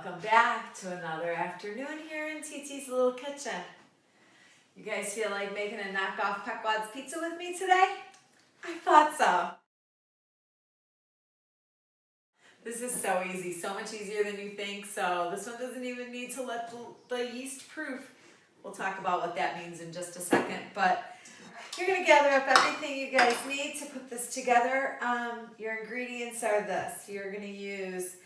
Welcome back to another afternoon here in TT's Little Kitchen. You guys feel like making a knockoff Pequod's pizza with me today? I thought so. This is so easy, so much easier than you think. So this one doesn't even need to let the yeast proof. We'll talk about what that means in just a second. But you're gonna gather up everything you guys need to put this together. Your ingredients are this. You're gonna use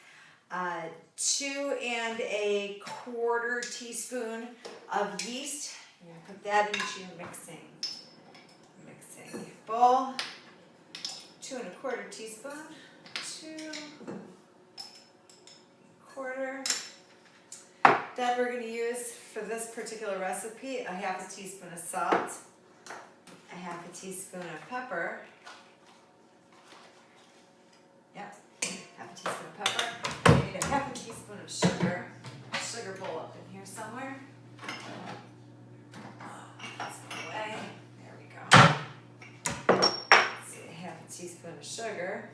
2 1/4 teaspoon of yeast. You're gonna put that into your mixing bowl. 2 1/4 teaspoon, 2 1/4. Then we're gonna use for this particular recipe a 1/2 teaspoon of salt, a 1/2 teaspoon of pepper. Yep, 1/2 teaspoon of pepper. We need a 1/2 teaspoon of sugar. Sugar bowl up in here somewhere. That's in the way. There we go. See, a 1/2 teaspoon of sugar.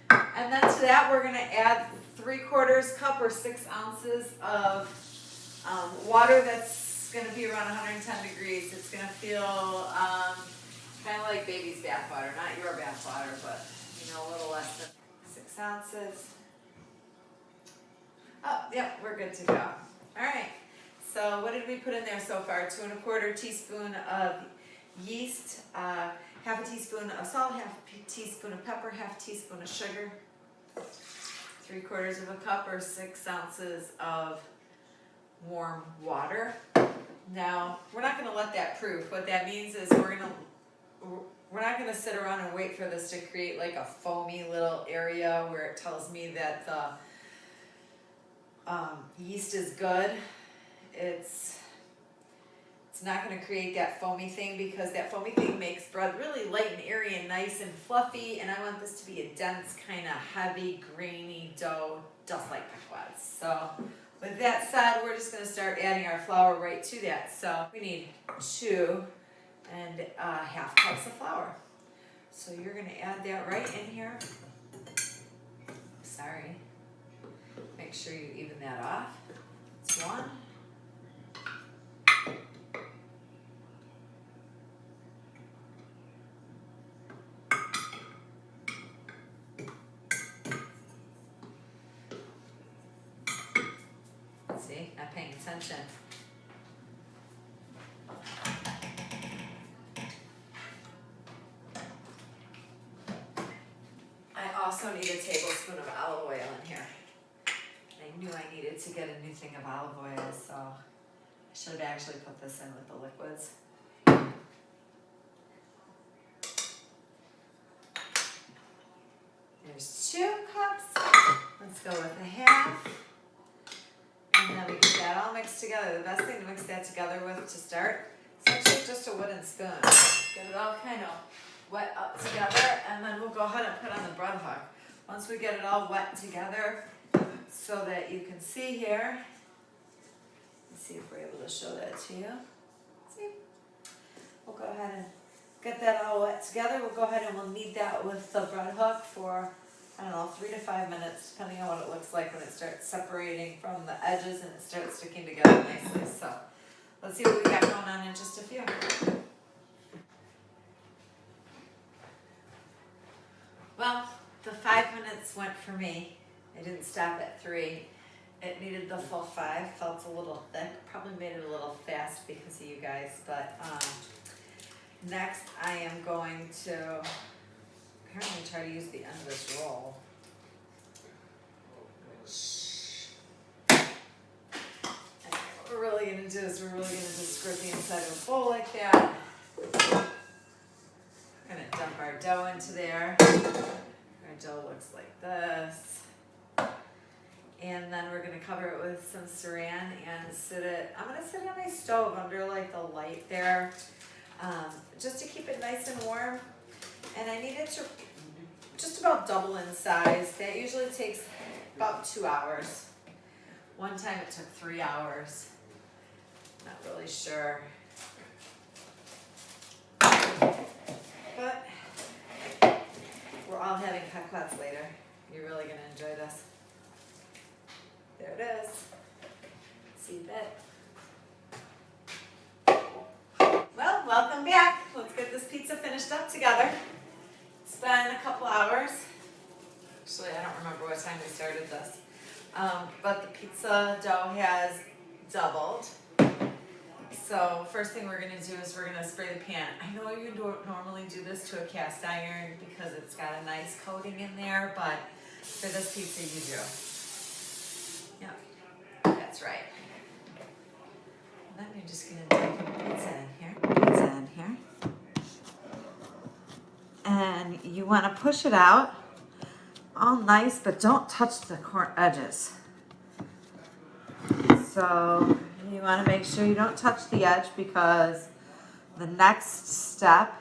And then to that we're going to add 3/4 cup or 6 ounces of water that's going to be around 110 degrees. It's going to feel kind of like baby's bath water, not your bath water, but a little less than 6 ounces. Oh, yep, we're good to go. All right, so what did we put in there so far? 2 1/4 teaspoon of yeast, 1/2 teaspoon of salt, 1/2 teaspoon of pepper, 1/2 teaspoon of sugar, 3/4 of a cup or 6 ounces of warm water. Now, we're not going to let that proof. What that means is we're not going to sit around and wait for this to create like a foamy little area where it tells me that the yeast is good. It's not going to create that foamy thing because that foamy thing makes bread really light and airy and nice and fluffy, and I want this to be a dense, kind of heavy, grainy dough, just like Pequod's. So with that said, we're just going to start adding our flour right to that. So we need 2 1/2 cups of flour. So you're going to add that right in here. Sorry. Make sure you even that off. It's 1. See, not paying attention. I also need a tablespoon of olive oil in here. I knew I needed to get a new thing of olive oil, so I should have actually put this in with the liquids. There's 2 cups. Let's go with a 1/2. And then we get that all mixed together. The best thing to mix that together with to start is actually just a wooden spoon. Get it all kind of wet up together, and then we'll go ahead and put on the bread hook. Once we get it all wet together so that you can see here, let's see if we're able to show that to you. See? We'll go ahead and get that all wet together. We'll go ahead and we'll knead that with the bread hook for, 3 to 5 minutes, depending on what it looks like when it starts separating from the edges and it starts sticking together nicely. So let's see what we got going on in just a few. Well, the 5 minutes went for me. I didn't stop at 3. It needed the full 5. Felt a little thick. Probably made it a little fast because of you guys. But next I am going to apparently try to use the end of this roll. And what we're really going to do is we're really going to just squirt the inside of a bowl like that. We're going to dump our dough into there. Our dough looks like this. And then we're going to cover it with some saran and I'm going to sit it on my stove under like the light there, just to keep it nice and warm. And I need it to just about double in size. That usually takes about 2 hours. One time it took 3 hours. Not really sure. But we're all having Pequod's later. You're really going to enjoy this. There it is. See that? Well, welcome back. Let's get this pizza finished up together. It's been a couple hours. Actually, I don't remember what time we started this. But the pizza dough has doubled. So first thing we're going to do is we're going to spray the pan. I know you don't normally do this to a cast iron because it's got a nice coating in there, but for this pizza you do. Yep, that's right. And then you're just going to dip pizza in here. And you want to push it out all nice, but don't touch the edges. So you want to make sure you don't touch the edge because the next step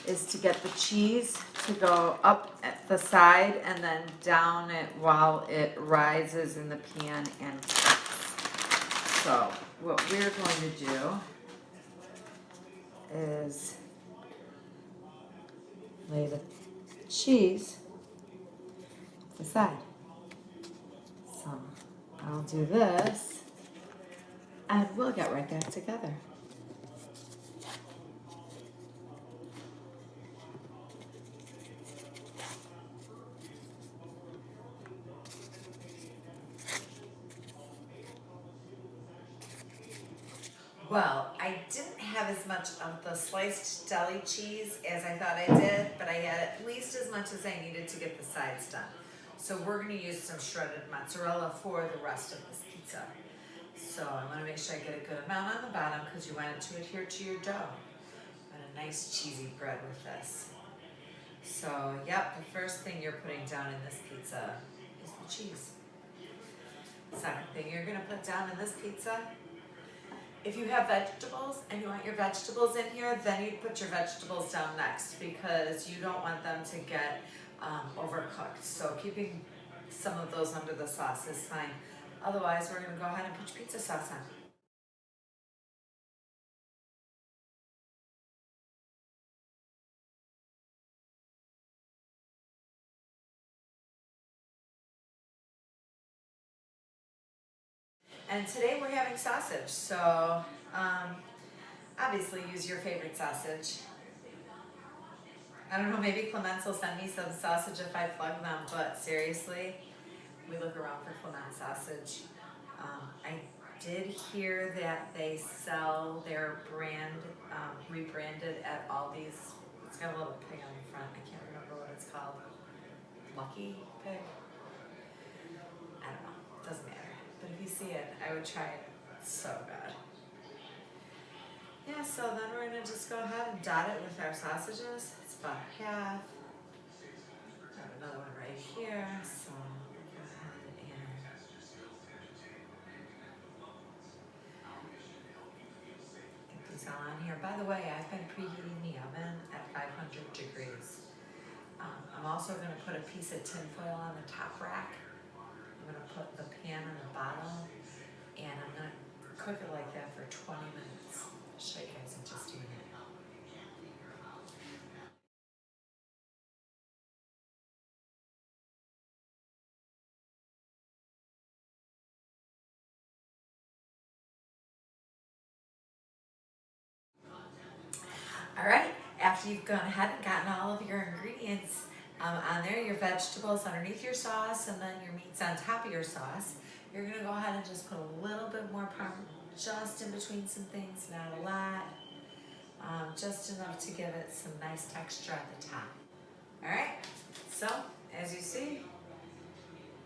is to get the cheese to go up at the side and then down it while it rises in the pan and cooks. So what we're going to do is lay the cheese to the side. So I'll do this and we'll get right back together. Well, I didn't have as much of the sliced deli cheese as I thought I did, but I had at least as much as I needed to get the sides done. So we're going to use some shredded mozzarella for the rest of this pizza. So I want to make sure I get a good amount on the bottom because you want it to adhere to your dough. And a nice cheesy bread with this. So, yep, the first thing you're putting down in this pizza is the cheese. Second thing you're going to put down in this pizza, if you have vegetables and you want your vegetables in here, then you put your vegetables down next because you don't want them to get overcooked. So keeping some of those under the sauce is fine. Otherwise, we're going to go ahead and put your pizza sauce on. And today we're having sausage, so obviously use your favorite sausage. I don't know, maybe Clements will send me some sausage if I plug them, but seriously, we look around for Clement sausage. I did hear that they sell their brand rebranded at Aldi's. It's got a little pig on the front. I can't remember what it's called. Lucky Pig? I don't know. Doesn't matter. But if you see it, I would try it. It's so good. Yeah, so then we're going to just go ahead and dot it with our sausages. It's about half. Got another one right here. So go ahead and get these all on here. By the way, I've been preheating the oven at 500 degrees. I'm also going to put a piece of tin foil on the top rack. I'm going to put the pan on the bottom, and I'm going to cook it like that for 20 minutes. I'll show you guys in just a minute. All right, after you've gone ahead and gotten all of your ingredients on there, your vegetables underneath your sauce, and then your meats on top of your sauce, you're going to go ahead and just put a little bit more parmesan just in between some things, not a lot, just enough to give it some nice texture at the top. All right, so as you see,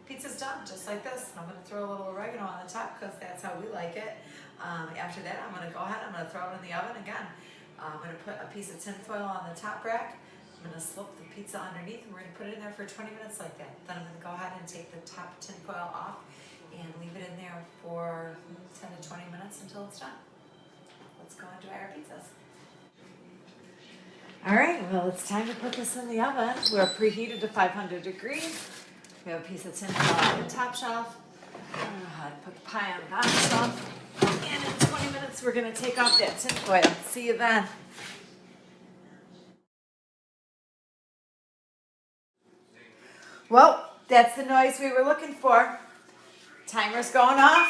pizza's done just like this. I'm going to throw a little oregano on the top because that's how we like it. After that, I'm going to go ahead, I'm going to throw it in the oven again. I'm going to put a piece of tin foil on the top rack. I'm going to slip the pizza underneath and we're going to put it in there for 20 minutes like that. Then I'm going to go ahead and take the top tin foil off and leave it in there for 10 to 20 minutes until it's done. Let's go and dry our pizzas. All right, well, it's time to put this in the oven. We're preheated to 500 degrees. We have a piece of tin foil on the top shelf. I'm going to go ahead and put the pie on the bottom shelf. And in 20 minutes, we're going to take off that tin foil. See you then. Well, that's the noise we were looking for. timer's going off.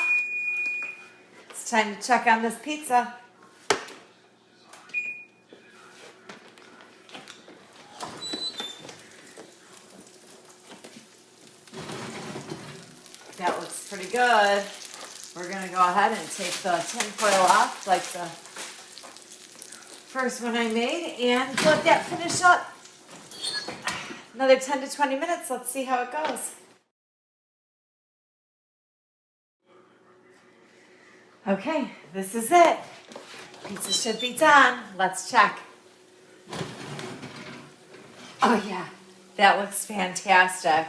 It's time to check on this pizza. That looks pretty good. We're gonna go ahead and take the tin foil off like the first one I made and let that finish up. Another 10 to 20 minutes. Let's see how it goes. Okay, this is it. Pizza should be done. Let's check. Oh yeah, that looks fantastic.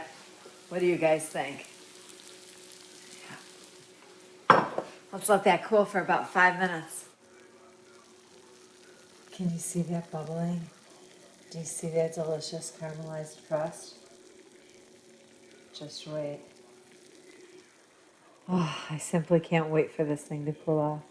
What do you guys think? Let's let that cool for about 5 minutes. Can you see that bubbling? Do you see that delicious caramelized crust? Just wait. Oh, I simply can't wait for this thing to cool off.